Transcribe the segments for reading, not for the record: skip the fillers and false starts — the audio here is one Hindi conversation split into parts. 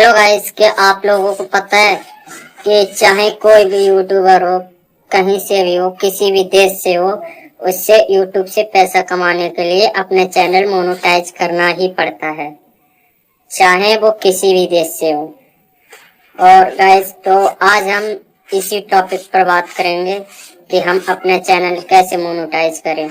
हेलो गाइस, क्या आप लोगों को पता है कि चाहे कोई भी यूट्यूबर हो, कहीं से भी हो, किसी भी देश से हो, उससे यूट्यूब से पैसा कमाने के लिए अपने चैनल मोनेटाइज करना ही पड़ता है, चाहे वो किसी भी देश से हो। और गाइस, तो आज हम इसी टॉपिक पर बात करेंगे कि हम अपने चैनल कैसे मोनेटाइज करें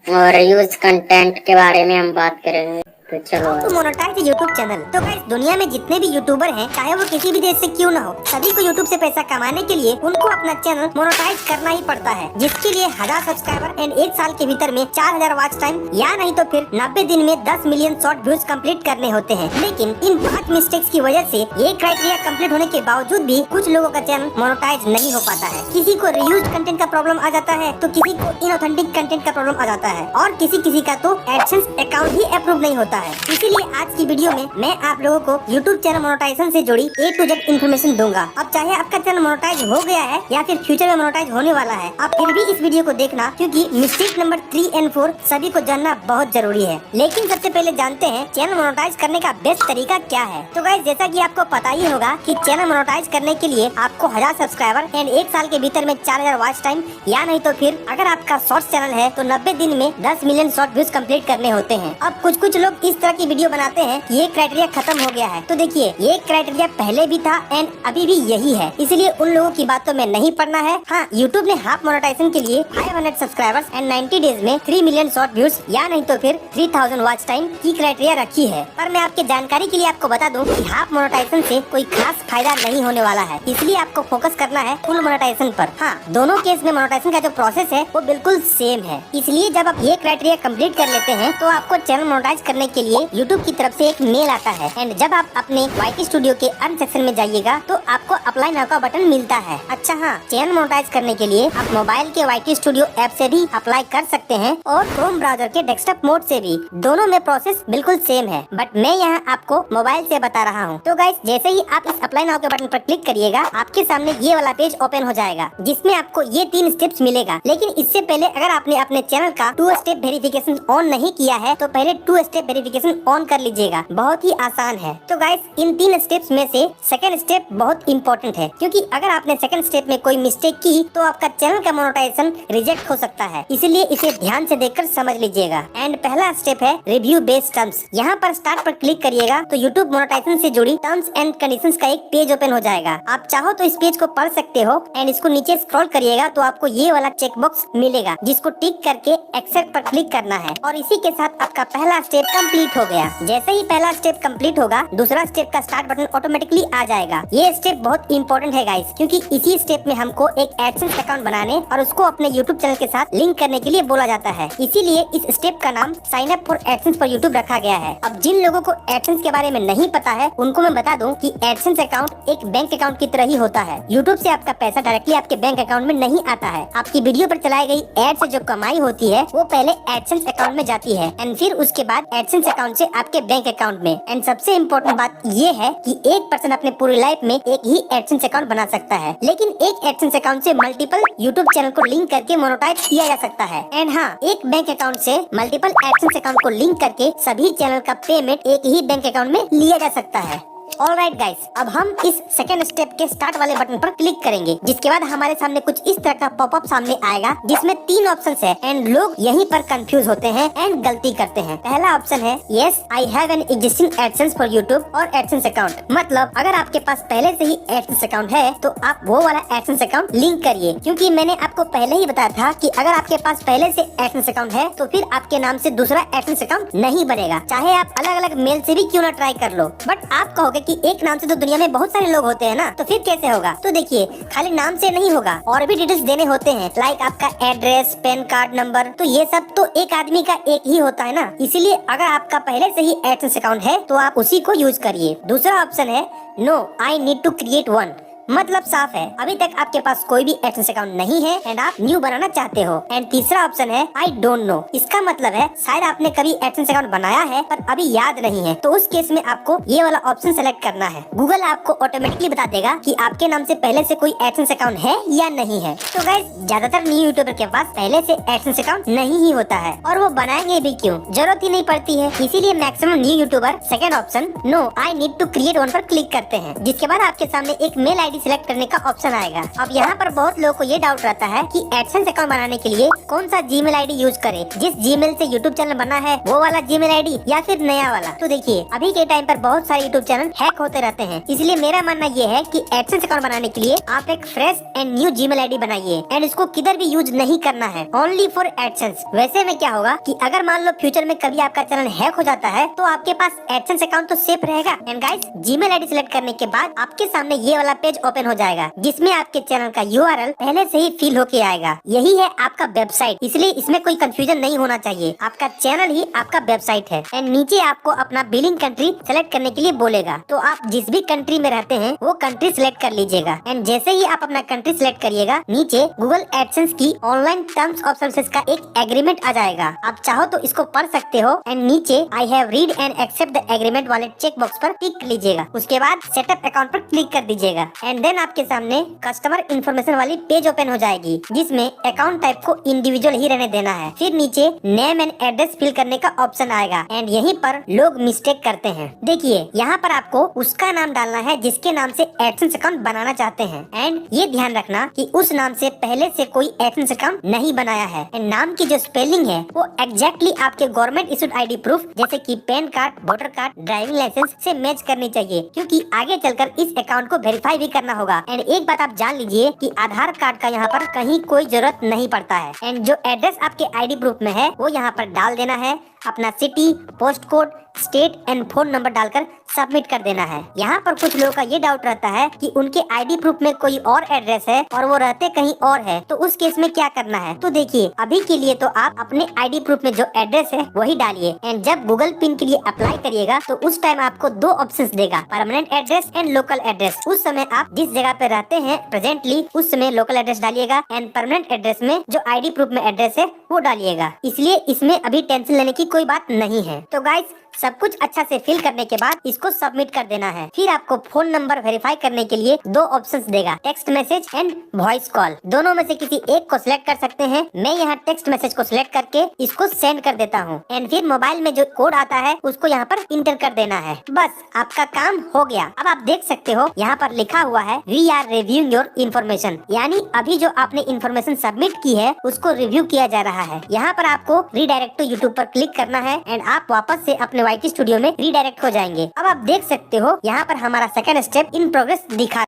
और यूज कंटेंट के बारे में हम बात करेंगे। तो चलो तो मोनेटाइज यूट्यूब चैनल। तो गाइस, दुनिया में जितने भी यूट्यूबर हैं, चाहे वो किसी भी देश से क्यों ना हो, सभी को यूट्यूब से पैसा कमाने के लिए उनको अपना चैनल मोनेटाइज करना ही पड़ता है, जिसके लिए 1000 सब्सक्राइबर एंड 1 साल के भीतर में 4000 वॉच टाइम या नहीं तो फिर 90 दिन में 10 मिलियन शॉर्ट व्यूज कंप्लीट करने होते हैं। लेकिन इन 5 मिस्टेक्स की वजह से ये क्राइटेरिया कंप्लीट होने के बावजूद भी कुछ लोगों का चैनल मोनेटाइज नहीं हो पाता है। किसी को रीयूज कंटेंट का प्रॉब्लम आ जाता है, तो किसी को इनऑथेंटिक कंटेंट का प्रॉब्लम आ जाता है, और किसी का तो एडसेंस अकाउंट ही अप्रूव नहीं होता है। इसीलिए आज की वीडियो में मैं आप लोगों को YouTube चैनल मोनेटाइजेशन से जुड़ी A to Z इन्फॉर्मेशन दूंगा। अब चाहे आपका चैनल मोनेटाइज हो गया है या फिर फ्यूचर में मोनेटाइज होने वाला है, आप फिर भी इस वीडियो को देखना, क्योंकि मिस्टेक नंबर 3 और 4 सभी को जानना बहुत जरूरी है। लेकिन सबसे पहले जानते हैं चैनल मोनेटाइज करने का बेस्ट तरीका क्या है। तो गाइस, जैसा कि आपको पता ही होगा कि चैनल मोनेटाइज करने के लिए आपको 1000 सब्सक्राइबर एंड 1 साल के भीतर में 4000 वॉच टाइम, या नहीं तो फिर अगर आपका शॉर्ट चैनल है तो 90 दिन में 10 मिलियन शॉर्ट व्यूज कंप्लीट करने होते हैं। अब कुछ लोग इस तरह की वीडियो बनाते हैं कि ये क्राइटेरिया खत्म हो गया है। तो देखिए, ये क्राइटेरिया पहले भी था एंड अभी भी यही है, इसलिए उन लोगों की बातों में नहीं पड़ना है। हाँ, यूट्यूब ने हाफ मोनेटाइजेशन के लिए 500 सब्सक्राइबर्स एंड 90 डेज में 3 मिलियन शॉर्ट व्यूज या नहीं तो फिर 3000 वॉच टाइम की क्राइटेरिया रखी है। पर मैं आपके जानकारी के लिए आपको बता दूं कि हाफ मोनेटाइजेशन से कोई खास फायदा नहीं होने वाला है, इसलिए आपको फोकस करना है फुल मोनेटाइजेशन पर। हाँ, दोनों केस में मोनेटाइजेशन का जो प्रोसेस है वो बिल्कुल सेम है। इसलिए जब आप ये क्राइटेरिया कंप्लीट कर लेते हैं तो आपको चैनल मोनेटाइज करने के लिए यूट्यूब की तरफ से एक मेल आता है, एंड जब आप अपने YT स्टूडियो के अर्न सेक्शन में जाइएगा तो आपको अप्लाई नाउ का बटन मिलता है। अच्छा हाँ, चैनल मोनेटाइज करने के लिए आप मोबाइल के YT स्टूडियो ऐप से भी अप्लाई कर सकते हैं और क्रोम ब्राउजर के डेस्कटॉप मोड से भी। दोनों में प्रोसेस बिल्कुल सेम है, बट मैं यहाँ आपको मोबाइल से बता रहा हूँ। तो गाइस, जैसे ही आप इस अप्लाई नाउ के बटन पर क्लिक करिएगा, आपके सामने ये वाला पेज ओपन हो जाएगा, जिसमें आपको ये 3 स्टेप्स मिलेगा। लेकिन इससे पहले अगर आपने अपने चैनल का 2 स्टेप वेरिफिकेशन ऑन नहीं किया है तो पहले 2 स्टेप वेरिफिकेशन ऑन कर लीजिएगा। बहुत ही आसान है। तो गाइस, इन 3 स्टेप्स में से सेकंड स्टेप बहुत इंपॉर्टेंट है, क्योंकि अगर आपने सेकंड स्टेप में कोई मिस्टेक की तो आपका चैनल का मोनेटाइजेशन रिजेक्ट हो सकता है, इसलिए इसे ध्यान से देखकर समझ लीजिएगा। एंड पहला स्टेप है रिव्यू बेस्ड टर्म्स। यहाँ पर स्टार्ट पर क्लिक करिएगा तो यूट्यूब मोनेटाइजेशन से जुड़ी टर्म्स एंड कंडीशंस का एक पेज ओपन हो जाएगा। आप चाहो तो इस पेज को पढ़ सकते हो, एंड इसको नीचे स्क्रॉल करिएगा तो आपको ये वाला चेक बॉक्स मिलेगा, जिसको टिक करके एक्सेप्ट पर क्लिक करना है, और इसी के साथ आपका पहला स्टेप कंप्लीट हो गया। जैसे ही पहला स्टेप कंप्लीट होगा, दूसरा स्टेप का स्टार्ट बटन ऑटोमेटिकली आ जाएगा। ये स्टेप बहुत इंपॉर्टेंट है गाइस, क्योंकि इसी स्टेप में हमको एक एडसेंस अकाउंट बनाने और उसको अपने यूट्यूब चैनल के साथ लिंक करने के लिए बोला जाता है। इसीलिए इस स्टेप का नाम साइन अप फॉर एडसेंस पर यूट्यूब रखा गया है। अब जिन लोगों को एडसेंस के बारे में नहीं पता है, उनको मैं बता दूं कि एडसेंस अकाउंट एक बैंक अकाउंट की तरह ही होता है। यूट्यूब से आपका पैसा डायरेक्टली आपके बैंक अकाउंट में नहीं आता है। आपकी वीडियो पर चलाई गई एड से जो कमाई होती है वो पहले एडसेंस अकाउंट में जाती है, एंड फिर उसके बाद एडसेंस अकाउंट से आपके बैंक अकाउंट में। एंड सबसे इम्पोर्टेंट बात ये है कि एक पर्सन अपने पूरी लाइफ में एक ही एडसेंस अकाउंट बना सकता है, लेकिन एक एडसेंस अकाउंट से मल्टीपल यूट्यूब चैनल को लिंक करके मोनेटाइज किया जा सकता है। एंड हाँ, एक बैंक अकाउंट से मल्टीपल एडसेंस अकाउंट को लिंक करके सभी चैनल का पेमेंट एक ही बैंक अकाउंट में लिया जा सकता है। ऑलराइट गाइस, अब हम इस सेकंड स्टेप के स्टार्ट वाले बटन पर क्लिक करेंगे, जिसके बाद हमारे सामने कुछ इस तरह का पॉपअप सामने आएगा, जिसमें 3 ऑप्शंस है, एंड लोग यहीं पर कंफ्यूज होते हैं एंड गलती करते हैं। पहला ऑप्शन है yes I have an existing AdSense for YouTube और एडसेंस अकाउंट। मतलब अगर आपके पास पहले से ही एडसेंस अकाउंट है तो आप वो वाला एडसेंस अकाउंट लिंक करिए, क्योंकि मैंने आपको पहले ही बताया था कि अगर आपके पास पहले से एडसेंस अकाउंट है तो फिर आपके नाम से दूसरा एडसेंस अकाउंट नहीं बनेगा, चाहे आप अलग अलग मेल से भी क्यों ना ट्राई कर लो। बट आप कहोगे कि एक नाम से तो दुनिया में बहुत सारे लोग होते हैं ना, तो फिर कैसे होगा। तो देखिए, खाली नाम से नहीं होगा, और भी डिटेल्स देने होते हैं, लाइक आपका एड्रेस, पैन कार्ड नंबर। तो ये सब तो एक आदमी का एक ही होता है ना, इसीलिए अगर आपका पहले से ही एडसेंस अकाउंट है तो आप उसी को यूज करिए। दूसरा ऑप्शन है no I need to create one. मतलब साफ है, अभी तक आपके पास कोई भी एडसेंस अकाउंट नहीं है एंड आप न्यू बनाना चाहते हो। एंड तीसरा ऑप्शन है आई डोंट नो। इसका मतलब है शायद आपने कभी एडसेंस अकाउंट बनाया है पर अभी याद नहीं है, तो उस केस में आपको ये वाला ऑप्शन सेलेक्ट करना है। गूगल आपको ऑटोमेटिकली बता देगा कि आपके नाम से पहले से कोई एडसेंस अकाउंट है या नहीं है। तो गाइस ज्यादातर न्यू यूट्यूबर के पास पहले से एडसेंस अकाउंट नहीं ही होता है और वो बनाएंगे भी क्यों, जरूरत ही नहीं पड़ती है। इसीलिए maximum new YouTuber second option no I need to create one पर क्लिक करते हैं, जिसके बाद आपके सामने एक मेल आईडी सिलेक्ट करने का ऑप्शन आएगा। अब यहाँ पर बहुत लोगों को ये डाउट रहता है कि एडसेंस अकाउंट बनाने के लिए कौन सा जीमेल आईडी यूज करे, जिस जीमेल से यूट्यूब चैनल बना है वो वाला जीमेल आईडी या फिर नया वाला। तो देखिए अभी के टाइम पर बहुत सारे यूट्यूब चैनल हैक होते रहते हैं, इसलिए मेरा मानना ये है कि एडसेंस अकाउंट बनाने के लिए आप एक fresh and new Gmail ID बनाइए एंड इसको किधर भी यूज नहीं करना है, ओनली फॉर एडसेंस। वैसे में क्या होगा कि अगर मान लो फ्यूचर में कभी आपका चैनल हैक हो जाता है तो आपके पास एडसेंस अकाउंट तो सेफ रहेगा। And guys Gmail ID select करने के बाद आपके सामने ये वाला पेज ओपन हो जाएगा, जिसमें आपके चैनल का यूआरएल पहले से ही फिल होके आएगा। यही है आपका वेबसाइट, इसलिए इसमें कोई कंफ्यूजन नहीं होना चाहिए। आपका चैनल ही आपका वेबसाइट है। एंड नीचे आपको अपना बिलिंग कंट्री सेलेक्ट करने के लिए बोलेगा, तो आप जिस भी कंट्री में रहते हैं वो कंट्री सिलेक्ट कर लीजिएगा। एंड जैसे ही आप अपना कंट्री सिलेक्ट करिएगा, नीचे गूगल एडसेंस की ऑनलाइन टर्म्स ऑफ सर्विसेज का एक एग्रीमेंट आ जाएगा। आप चाहो तो इसको पढ़ सकते हो। एंड नीचे I have read and accept the agreement वाले चेक बॉक्स पर टिक लीजिएगा। उसके बाद सेटअप अकाउंट पर क्लिक कर दीजिएगा। एंड देन आपके सामने कस्टमर इन्फॉर्मेशन वाली पेज ओपन हो जाएगी, जिसमें अकाउंट टाइप को इंडिविजुअल ही रहने देना है। फिर नीचे नेम एंड एड्रेस फिल करने का ऑप्शन आएगा। एंड यहीं पर लोग मिस्टेक करते हैं। देखिए यहाँ पर आपको उसका नाम डालना है जिसके नाम से एडसेंस अकाउंट बनाना चाहते हैं। एंड ये ध्यान रखना कि उस नाम से पहले से कोई एडसेंस अकाउंट नहीं बनाया है। एंड नाम की जो स्पेलिंग है वो एग्जैक्टली आपके गवर्नमेंट इशूड आईडी प्रूफ जैसे कि PAN card, voter card, driving licence से मैच करनी चाहिए, क्योंकि आगे चलकर इस अकाउंट को वेरीफाई भी करना होगा। एंड एक बात आप जान लीजिए कि आधार कार्ड का यहाँ पर कहीं कोई जरूरत नहीं पड़ता है। एंड जो एड्रेस आपके आईडी प्रूफ में है वो यहाँ पर डाल देना है। अपना city, post code, state and phone number डालकर सबमिट कर देना है। यहाँ पर कुछ लोगों का ये डाउट रहता है कि उनके आईडी प्रूफ में कोई और एड्रेस है और वो रहते कहीं और है, तो उस केस में क्या करना है। तो देखिए अभी के लिए तो आप अपने आईडी प्रूफ में जो एड्रेस है वही डालिए। एंड जब गूगल पिन के लिए अप्लाई करिएगा तो उस टाइम आपको दो ऑप्शंस देगा, permanent address and local address. उस समय आप जिस जगह पे रहते हैं प्रेजेंटली उस समय लोकल एड्रेस डालिएगा एंड परमानेंट एड्रेस में जो आईडी प्रूफ में एड्रेस है वो डालिएगा। इसलिए इसमें अभी टेंशन लेने की कोई बात नहीं है। तो गाइस सब कुछ अच्छा से फिल करने के बाद इसको सबमिट कर देना है। फिर आपको फोन नंबर वेरीफाई करने के लिए दो ऑप्शंस देगा, text message and voice call. दोनों में से किसी एक को सिलेक्ट कर सकते हैं। मैं यहाँ टेक्स्ट मैसेज को सिलेक्ट करके इसको सेंड कर देता हूँ। एंड फिर मोबाइल में जो कोड आता है उसको यहाँ पर इंटर कर देना है। बस आपका काम हो गया। अब आप देख सकते हो यहाँ पर लिखा हुआ है we are reviewing your information, यानी अभी जो आपने इन्फॉर्मेशन सबमिट की है उसको रिव्यू किया जा रहा है। यहाँ पर आपको रीडायरेक्ट टू यूट्यूब पर क्लिक करना है एंड आप वापस से अपने YT स्टूडियो में रीडायरेक्ट हो जाएंगे। अब आप देख सकते हो यहाँ पर हमारा सेकंड स्टेप इन प्रोग्रेस दिखा रहा है।